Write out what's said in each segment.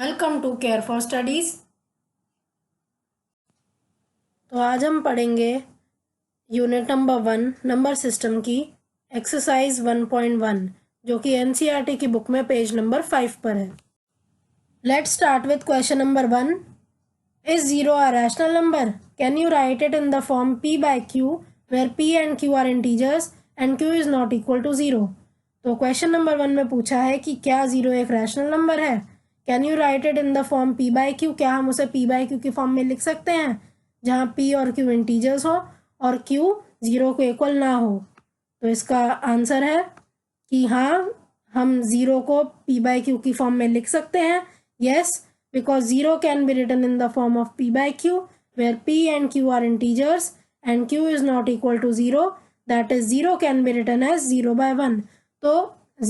Welcome to care for studies. तो आज हम पढ़ेंगे यूनिट नंबर 1 नंबर सिस्टम की एक्सरसाइज 1.1 जो कि एनसीईआरटी की बुक में पेज नंबर 5 पर है। Let's start with question number 1। Is 0 a rational number? Can you write it in the form p by q where p and q are integers and q is not equal to 0? तो question number 1 में पूछा है कि क्या 0 एक rational number है। Can you right it in the form p by q? क्या हम उसे p by q की फॉर्म में लिख सकते हैं जहाँ p और q इंटीजर्स हो और q 0 को इक्वल ना हो। तो इसका आंसर है कि हाँ, हम 0 को p by q की फॉर्म में लिख सकते हैं। Yes, because 0 can be written in the form of p by q where p and q are integers and q is not equal to 0, that is 0 can be written as 0 by 1। तो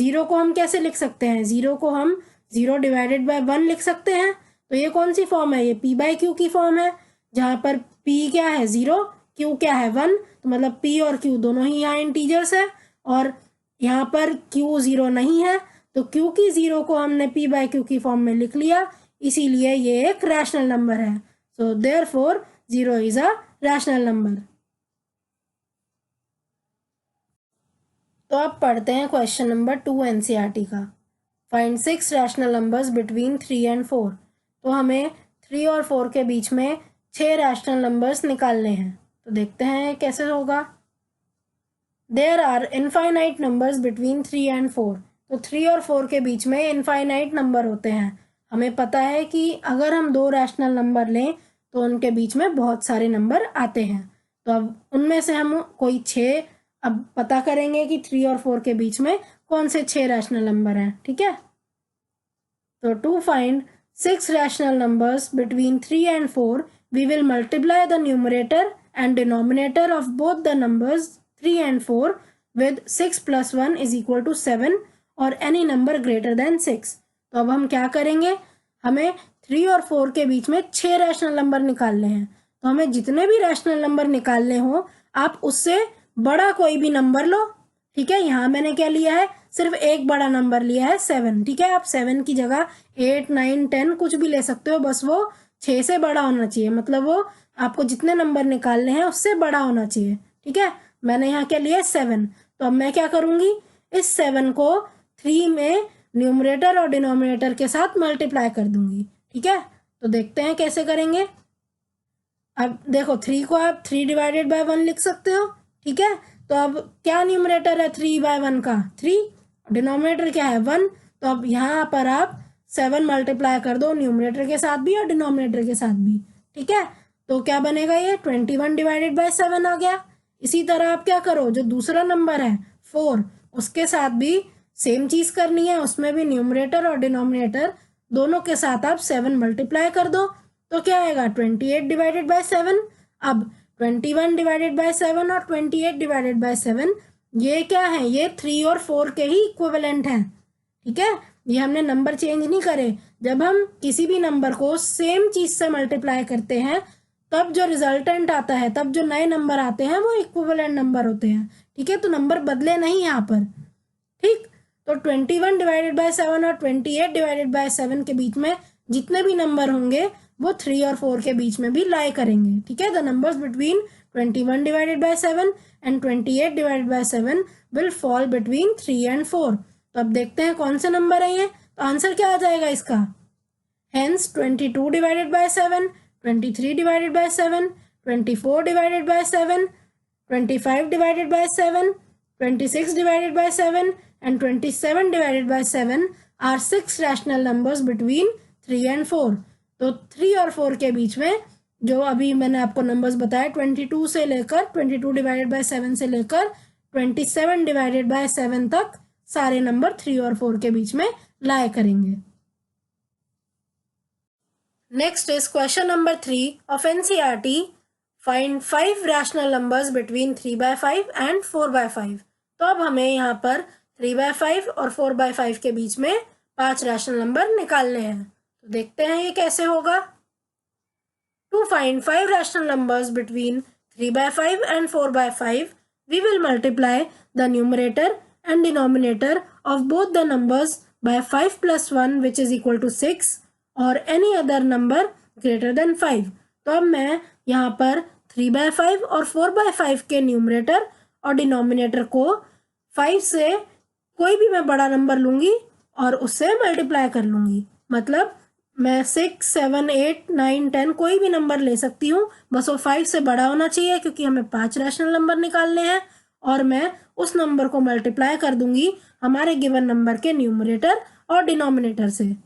0 को हम कैसे लिख सकते हैं? 0 को हम 0 divided by 1 लिख सकते हैं। तो ये कौन सी फॉर्म है? ये p by q की फॉर्म है जहाँ पर p क्या है 0, q क्या है 1। तो मतलब p और q दोनों ही यहाँ इंटीजर्स है और यहाँ पर q 0 नहीं है, तो q की 0 को हमने p by q की फॉर्म में लिख लिया, इसीलिए ये एक रैशनल नंबर है। So therefore 0 is a rational number. तो अब पढ़ते हैं क्वेश्चन नंबर 2 एनसीईआरटी का। Find 6 rational numbers between 3 and 4। तो हमें 3 और 4 के बीच में 6 रैशनल नंबर्स निकालने हैं। तो देखते हैं कैसे होगा। There are infinite numbers between 3 and 4। तो 3 और 4 के बीच में इनफाइनाइट नंबर होते हैं। हमें पता है कि अगर हम 2 रैशनल नंबर लें तो उनके बीच में बहुत सारे नंबर आते हैं। तो अब उनमें से हम कोई 6 अब पता करेंगे कि 3 और 4 के बीच में कौन से 6 रैशनल नंबर हैं। ठीक है, तो to find 6 rational numbers between 3 and 4 we will multiply the numerator and denominator of both the numbers 3 and 4 with 6 plus 1 is equal to 7 और any number greater than 6। तो अब हम क्या करेंगे, हमें 3 और 4 के बीच में 6 रैशनल नंबर निकालने हैं। तो हमें जितने भी रैशनल नंबर निकालने हो आप उससे बड़ा कोई भी नंबर लो। ठीक है, यहाँ मैंने क्या लिया है, सिर्फ एक बड़ा नंबर लिया है 7। ठीक है, आप 7 की जगह 8, 9, 10 कुछ भी ले सकते हो, बस वो 6 से बड़ा होना चाहिए। मतलब वो आपको जितने नंबर निकालने हैं उससे बड़ा होना चाहिए। ठीक है, मैंने यहाँ क्या लिया 7। तो अब मैं क्या करूँगी, इस 7 को 3 में न्यूमरेटर और डिनोमिनेटर के साथ मल्टीप्लाई कर दूंगी। ठीक है, तो देखते हैं कैसे करेंगे। अब देखो 3 को आप 3 डिवाइडेड बाय 1 लिख सकते हो। ठीक है, तो अब क्या न्यूमरेटर है 3 by 1 का 3, डिनोमिनेटर क्या है 1। तो अब यहाँ पर आप 7 मल्टीप्लाई कर दो न्यूमरेटर के साथ भी और डिनोमिनेटर के साथ भी। ठीक है, तो क्या बनेगा, ये 21 डिवाइडेड बाय 7 आ गया। इसी तरह आप क्या करो, जो दूसरा नंबर है 4 उसके साथ भी सेम चीज़ करनी है, उसमें भी न्यूमरेटर और डिनोमिनेटर दोनों के साथ आप 7 मल्टीप्लाई कर दो। तो क्या आएगा 28 डिवाइडेड बाय 7। अब 21 डिवाइडेड बाय 7 और 28 डिवाइडेड बाय 7 ये क्या है, ये 3 और 4 के ही इक्विवेलेंट हैं। ठीक है, ये हमने नंबर चेंज नहीं करे। जब हम किसी भी नंबर को सेम चीज़ से मल्टीप्लाई करते हैं तब जो रिजल्टेंट आता है, तब जो नए नंबर आते हैं वो इक्विवेलेंट नंबर होते हैं। ठीक है, तो नंबर बदले नहीं यहाँ पर। ठीक, तो 21 डिवाइडेड बाय 7 और 28 डिवाइडेड बाय 7 के बीच में जितने भी नंबर होंगे वो 3 और 4 के बीच में भी लाई करेंगे। ठीक है, the numbers between 21 divided by 7 and 28 divided by 7 will fall between 3 and 4। तो अब देखते हैं कौन से नंबर है ये। तो आंसर क्या आ जाएगा इसका, hence 22 divided by 7, 23 divided by 7, 24 divided by 7, 25 divided by 7, 26 divided by 7 and 27 divided by 7 are 6 rational numbers between 3 and 4। तो 3 और 4 के बीच में जो अभी मैंने आपको नंबर्स बताया 22 से लेकर 22 डिवाइडेड बाय 7 से लेकर 27 डिवाइडेड बाय 7 तक सारे नंबर 3 और 4 के बीच में लाए करेंगे। Next is question number 3 of NCERT. Find 5 rational numbers between 3 by 5 and 4 by 5। तो अब हमें यहाँ पर 3 by 5 और 4 by 5 के बीच में 5 रैशनल नंबर निकालने हैं। तो देखते हैं ये कैसे होगा। To find 5 rational numbers between 3 by 5 and 4 by 5 we will multiply the numerator and denominator of both the numbers by 5 plus 1 which is equal to 6 और any other number greater than 5। तो अब मैं यहाँ पर 3/5 और 4/5 के न्यूमरेटर और denominator को 5 से कोई भी मैं बड़ा नंबर लूँगी और उससे मल्टीप्लाई कर लूँगी। मतलब मैं 6, 7, 8, 9, 10 कोई भी नंबर ले सकती हूँ, बस वो 5 से बड़ा होना चाहिए क्योंकि हमें 5 रैशनल नंबर निकालने हैं। और मैं उस नंबर को मल्टीप्लाई कर दूंगी हमारे गिवन नंबर के न्यूमरेटर और डिनोमिनेटर से।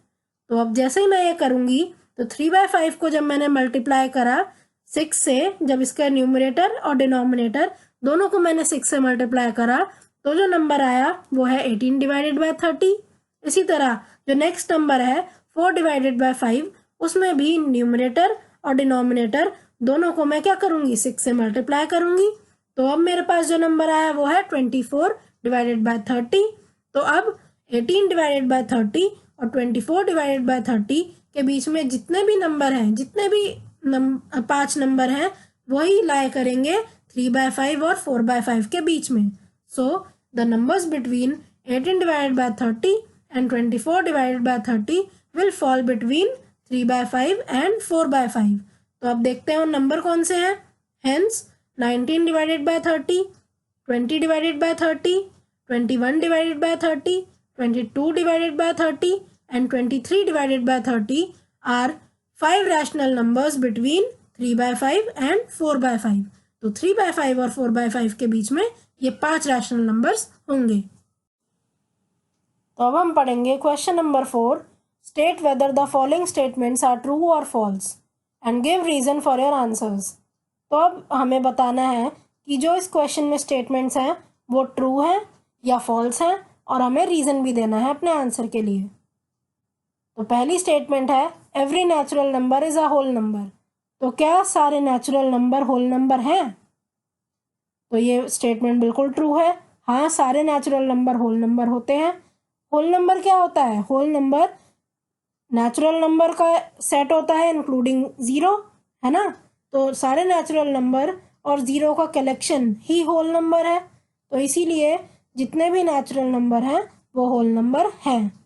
तो अब जैसे ही मैं ये करूँगी तो 3/5 को जब मैंने मल्टीप्लाई करा 6 से, जब इसका न्यूमरेटर और डिनोमिनेटर दोनों को मैंने 6 से मल्टीप्लाई करा तो जो नंबर आया वो है 18/30। इसी तरह जो नेक्स्ट नंबर है 4/5, उसमें भी न्यूमरेटर और डिनोमिनेटर दोनों को मैं क्या करूँगी 6 से मल्टीप्लाई करूँगी। तो अब मेरे पास जो नंबर आया वो है 24/30। तो अब 18/30 और 24/30 के बीच में जितने भी नंबर हैं, जितने भी 5 नंबर हैं, वही लाई करेंगे 3/5 और 4/5 के बीच में। So the numbers between 18/30 and 24/30 will fall between 3/5 and 4/5। तो अब देखते हैं वो नंबर कौन से हैं। Hence 19/30, 20/30, 21/30, 22/30 and 23/30 are 5 rational numbers between 3/5 and 4/5। तो 3/5 और 4/5 के बीच में ये 5 रैशनल नंबर्स होंगे। तो अब हम पढ़ेंगे question number 4। State whether the following statements are true और false and give reason for your answers. तो अब हमें बताना है कि जो इस क्वेश्चन में स्टेटमेंट्स हैं वो ट्रू हैं या फॉल्स हैं, और हमें रीज़न भी देना है अपने आंसर के लिए। तो पहली स्टेटमेंट है every natural number is a whole number. तो क्या सारे नेचुरल नंबर होल नंबर हैं? तो ये स्टेटमेंट बिल्कुल ट्रू है। हाँ, सारे नेचुरल नंबर होल नंबर होते हैं। होल नंबर क्या होता है? होल नंबर नेचुरल नंबर का सेट होता है इंक्लूडिंग ज़ीरो, है ना। तो सारे नेचुरल नंबर और ज़ीरो का कलेक्शन ही होल नंबर है। तो इसीलिए जितने भी नेचुरल नंबर हैं वो होल नंबर हैं।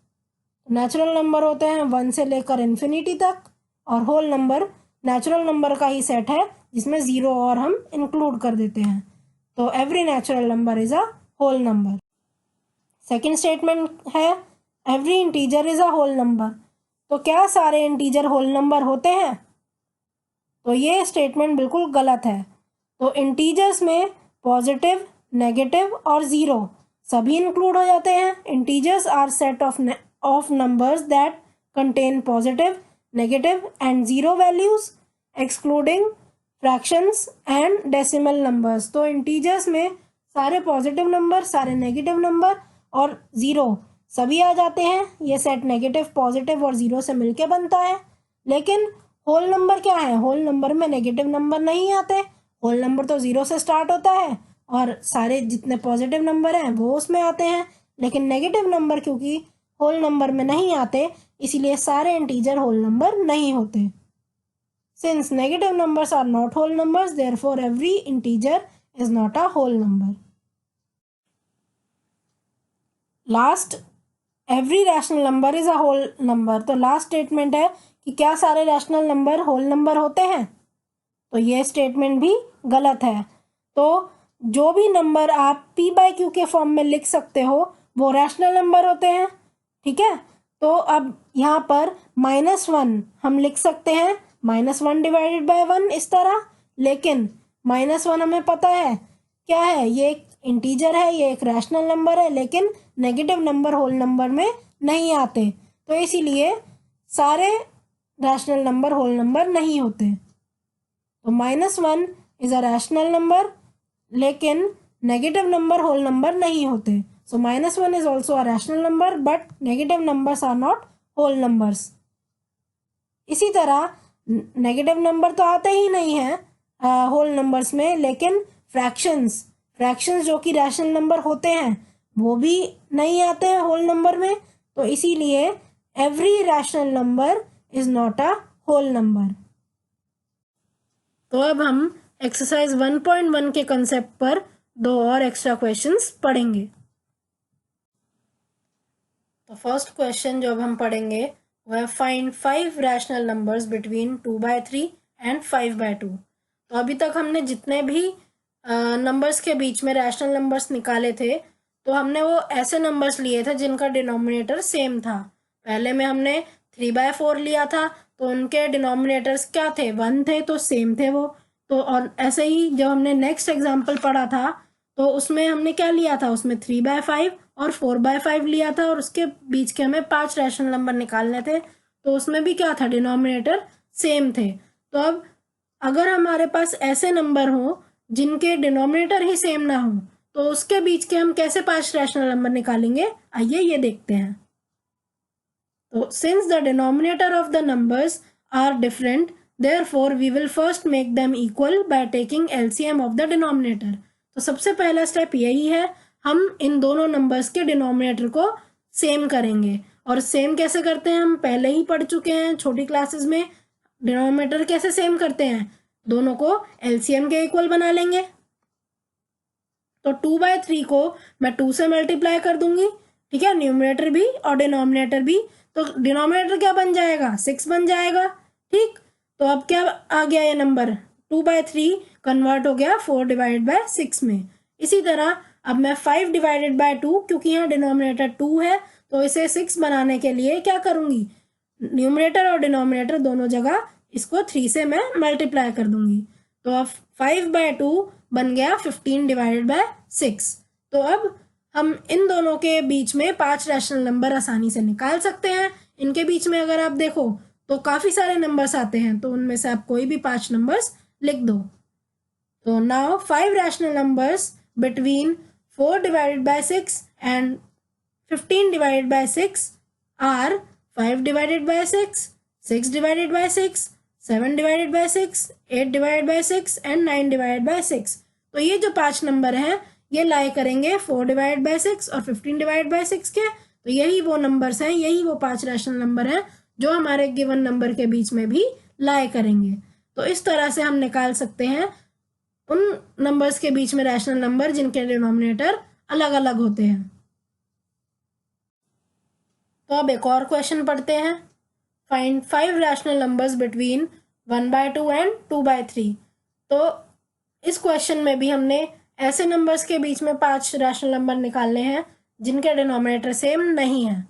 नेचुरल नंबर होते हैं 1 से लेकर इन्फिनिटी तक, और होल नंबर नेचुरल नंबर का ही सेट है जिसमें ज़ीरो और हम इंक्लूड कर देते हैं। तो every natural number is a whole number. Second statement है every integer is a whole number. तो क्या सारे इंटीजर होल नंबर होते हैं? तो ये स्टेटमेंट बिल्कुल गलत है। तो इंटीजर्स में पॉजिटिव, नेगेटिव और ज़ीरो सभी इंक्लूड हो जाते हैं। Integers are set of numbers that contain positive, negative and zero values excluding fractions and decimal numbers. तो इंटीजर्स में सारे पॉजिटिव नंबर, सारे नेगेटिव नंबर और ज़ीरो सभी आ जाते हैं। ये सेट नेगेटिव, पॉजिटिव और ज़ीरो से मिलके बनता है। लेकिन होल नंबर क्या है? होल नंबर में नेगेटिव नंबर नहीं आते। होल नंबर तो ज़ीरो से स्टार्ट होता है और सारे जितने पॉजिटिव नंबर हैं वो उसमें आते हैं। लेकिन नेगेटिव नंबर क्योंकि होल नंबर में नहीं आते, इसीलिए सारे इंटीजर होल नंबर नहीं होते। Since negative numbers are not whole numbers, therefore every integer is not a whole number. Last, every rational number is a whole number. तो लास्ट स्टेटमेंट है कि क्या सारे रैशनल नंबर होल नंबर होते हैं? तो ये स्टेटमेंट भी गलत है। तो जो भी नंबर आप p/q के फॉर्म में लिख सकते हो वो रैशनल नंबर होते हैं, ठीक है। तो अब यहाँ पर -1 हम लिख सकते हैं -1/1 इस तरह। लेकिन -1 हमें पता है क्या है, ये एक इंटीजर है, ये एक रैशनल नंबर है, लेकिन नेगेटिव नंबर होल नंबर में नहीं आते। तो इसीलिए सारे रैशनल नंबर होल नंबर नहीं होते। तो -1 इज़ अ रैशनल नंबर, लेकिन नेगेटिव नंबर होल नंबर नहीं होते। So -1 is also a rational number but negative numbers are not whole numbers. इसी तरह नेगेटिव नंबर तो आते ही नहीं हैं होल नंबर्स में, लेकिन फ्रैक्शंस जो कि रैशनल नंबर होते हैं वो भी नहीं आते हैं होल नंबर में। तो इसीलिए every rational number is not a whole number. तो अब हम एक्सरसाइज 1.1 के कंसेप्ट पर 2 और एक्स्ट्रा क्वेश्चंस पढ़ेंगे। तो फर्स्ट क्वेश्चन जो अब हम पढ़ेंगे वो है find 5 rational numbers between 2/3 and 5/2। तो अभी तक हमने जितने भी नंबर्स के बीच में रैशनल नंबर्स निकाले थे, तो हमने वो ऐसे नंबर्स लिए थे जिनका डिनोमिनेटर सेम था। पहले में हमने 3/4 लिया था, तो उनके डिनोमिनेटर्स क्या थे, 1 थे, तो सेम थे वो। तो और ऐसे ही जब हमने नेक्स्ट एग्जाम्पल पढ़ा था, तो उसमें हमने क्या लिया था, उसमें 3/5 और 4/5 लिया था, और उसके बीच के हमें 5 रैशनल नंबर निकालने थे, तो उसमें भी क्या था, डिनोमिनेटर सेम थे। तो अब अगर हमारे पास ऐसे नंबर हो जिनके डिनोमिनेटर ही सेम ना हो, तो उसके बीच के हम कैसे 5 रैशनल नंबर निकालेंगे, आइए ये देखते हैं। तो since the denominator of the numbers are different, therefore we will first make them equal by taking LCM of the denominator। तो सबसे पहला स्टेप यही है, हम इन दोनों नंबर्स के डिनोमिनेटर को सेम करेंगे। और सेम कैसे करते हैं, हम पहले ही पढ़ चुके हैं छोटी क्लासेस में। डिनोमिनेटर कैसे सेम करते हैं, दोनों को LCM के इक्वल बना लेंगे। तो 2/3 को मैं 2 से मल्टीप्लाई कर दूंगी, ठीक है, न्यूमरेटर भी और डिनोमिनेटर भी। तो डिनोमिनेटर क्या बन जाएगा, 6 बन जाएगा, ठीक। तो अब क्या आ गया, ये नंबर 2/3 कन्वर्ट हो गया 4/6 में। इसी तरह अब मैं 5/2, क्योंकि यहाँ डिनोमिनेटर 2 है, तो इसे 6 बनाने के लिए क्या करूँगी, न्यूमरेटर और डिनोमिनेटर दोनों जगह इसको 3 से मैं मल्टीप्लाई कर दूंगी। तो अब 5/2 बन गया 15/6। तो अब हम इन दोनों के बीच में 5 रैशनल नंबर आसानी से निकाल सकते हैं। इनके बीच में अगर आप देखो तो काफ़ी सारे नंबर्स आते हैं, तो उनमें से आप कोई भी 5 नंबर्स लिख दो। तो now 5 rational numbers between 4/6 and 15/6 are 5/6, 6/6, 7/6, 8/6 and 9/6। तो ये जो 5 नंबर हैं ये लाई करेंगे 4/6 और 15/6 के। तो यही वो नंबर्स हैं, यही वो 5 रैशनल नंबर हैं जो हमारे गिवन नंबर के बीच में भी लाई करेंगे। तो इस तरह से हम निकाल सकते हैं उन नंबर्स के बीच में रैशनल नंबर जिनके डिनोमिनेटर अलग अलग होते हैं। तो अब एक और क्वेश्चन पढ़ते हैं, find 5 rational numbers between 1/2 and 2/3। तो इस क्वेश्चन में भी हमने ऐसे नंबर्स के बीच में 5 रैशनल नंबर निकालने हैं जिनके डिनोमिनेटर सेम नहीं है।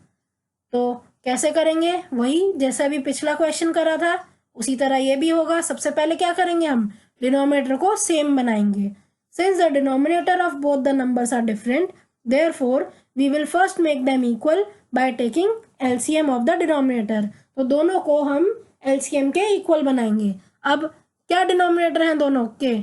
तो कैसे करेंगे, वही जैसा भी पिछला क्वेश्चन करा था उसी तरह ये भी होगा। सबसे पहले क्या करेंगे, हम डिनोमिनेटर को सेम बनाएंगे। Since the denominator of both the numbers are different, therefore we will first make them equal by taking LCM of the denominator. तो दोनों को हम LCM के इक्वल बनाएंगे। अब क्या डिनोमिनेटर हैं दोनों के,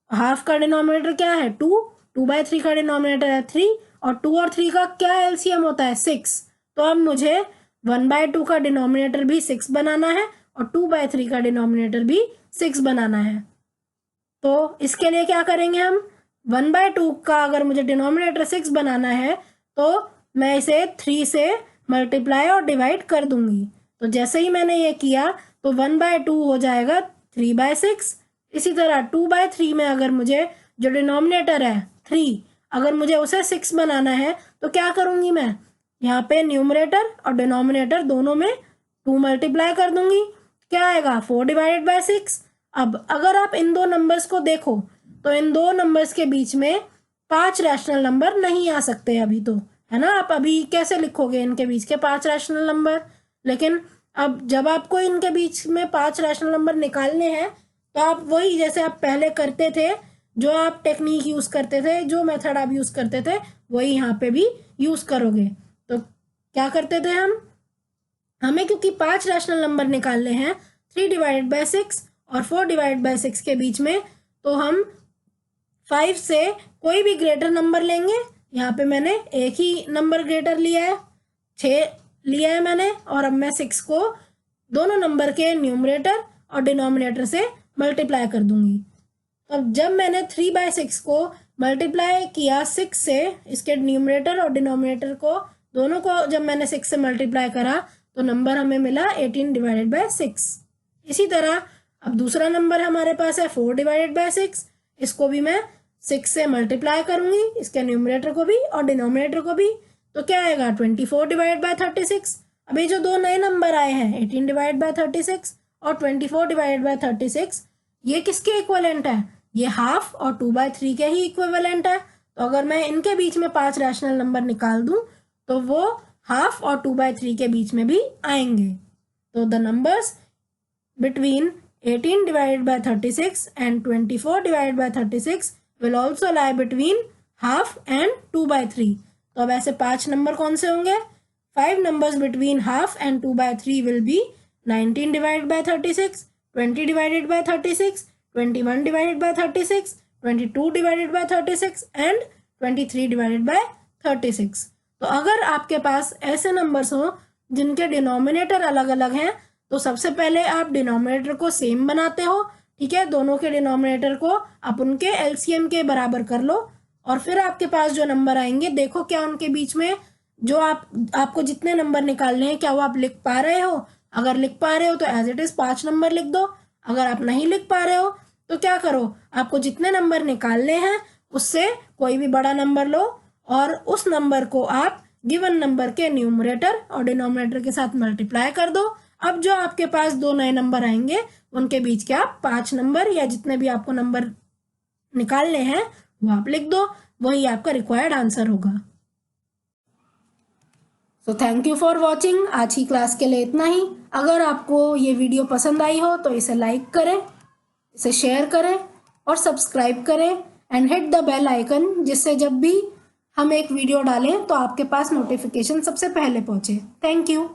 हाफ का डिनोमिनेटर क्या है 2, 2/3 का डिनोमिनेटर है 3, और 2 और 3 का क्या LCM होता है 6। तो अब मुझे 1/2 का डिनोमिनेटर भी 6 बनाना है और 2/3 का डिनोमिनेटर भी 6 बनाना है। तो इसके लिए क्या करेंगे, हम 1/2 का अगर मुझे डिनोमिनेटर 6 बनाना है तो मैं इसे 3 से मल्टीप्लाई और डिवाइड कर दूंगी। तो जैसे ही मैंने ये किया तो 1/2 हो जाएगा 3/6। इसी तरह 2/3 में अगर मुझे जो डिनोमिनेटर है 3, अगर मुझे उसे 6 बनाना है तो क्या करूँगी, मैं यहाँ पे न्यूमरेटर और डिनोमिनेटर दोनों में 2 मल्टीप्लाई कर दूंगी। क्या आएगा 4/6। अब अगर आप इन दो नंबर्स को देखो तो इन दो नंबर्स के बीच में 5 रैशनल नंबर नहीं आ सकते अभी, तो है ना। आप अभी कैसे लिखोगे इनके बीच के 5 रैशनल नंबर, लेकिन अब जब आपको इनके बीच में 5 रैशनल नंबर निकालने हैं तो आप वही जैसे आप पहले करते थे, जो आप टेक्निक यूज़ करते थे, जो मेथड आप यूज़ करते थे, वही यहाँ पे भी यूज़ करोगे। तो क्या करते थे हमें क्योंकि 5 रैशनल नंबर निकालने हैं 3/6 और 4/6 के बीच में, तो हम 5 से कोई भी ग्रेटर नंबर लेंगे। यहाँ पे मैंने एक ही नंबर ग्रेटर लिया है, 6 लिया है मैंने, और अब मैं 6 को दोनों नंबर के न्यूमरेटर और डिनोमिनेटर से मल्टीप्लाई कर दूंगी। अब जब मैंने 3/6 को मल्टीप्लाई किया 6 से, इसके न्यूमरेटर और डिनोमिनेटर को दोनों को जब मैंने 6 से मल्टीप्लाई करा तो नंबर हमें मिला 18/6। इसी तरह अब दूसरा नंबर हमारे पास है 4/6। इसको भी मैं 6 से मल्टीप्लाई करूंगी, इसके न्यूमरेटर को भी और डिनोमिनेटर को भी। तो क्या आएगा 24/36। अभी जो दो नए नंबर आए हैं 18 डिवाइड बाय 36 और 24 डिवाइड बाय 36, ये किसके इक्विवेलेंट है? ये हाफ और 2/3 के ही इक्विवेलेंट है। तो अगर मैं इनके बीच में 5 रैशनल नंबर निकाल दूं तो वो हाफ और 2/3 के बीच में भी आएंगे। तो the numbers between 18 divided by 36 and 24 divided by 36 will also lie between half and 2/3. तो अब ऐसे 5 नंबर कौन से होंगे? 5 numbers between half and 2/3 will be 19 divided by 36, 20 divided by 36, 21 divided by 36, 22 divided by 36 and 23 divided by 36. तो अगर आपके पास ऐसे नंबर्स हो जिनके डिनोमिनेटर अलग अलग हैं तो सबसे पहले आप डिनोमिनेटर को सेम बनाते हो, ठीक है, दोनों के डिनोमिनेटर को आप उनके एलसीएम के बराबर कर लो और फिर आपके पास जो नंबर आएंगे देखो क्या उनके बीच में जो आपको जितने नंबर निकालने हैं क्या वो आप लिख पा रहे हो। अगर लिख पा रहे हो तो एज इट इज 5 नंबर लिख दो। अगर आप नहीं लिख पा रहे हो तो क्या करो, आपको जितने नंबर निकालने हैं उससे कोई भी बड़ा नंबर लो और उस नंबर को आप गिवन नंबर के न्यूमरेटर और डिनोमिनेटर के साथ मल्टीप्लाई कर दो। अब जो आपके पास दो नए नंबर आएंगे उनके बीच के आप 5 नंबर या जितने भी आपको नंबर निकालने हैं वो आप लिख दो, वही आपका रिक्वायर्ड आंसर होगा। So thank you for watching. आज की क्लास के लिए इतना ही। अगर आपको ये वीडियो पसंद आई हो तो इसे लाइक करें, इसे शेयर करें और सब्सक्राइब करें and hit the bell icon, जिससे जब भी हम एक वीडियो डालें तो आपके पास नोटिफिकेशन सबसे पहले पहुंचे। Thank you.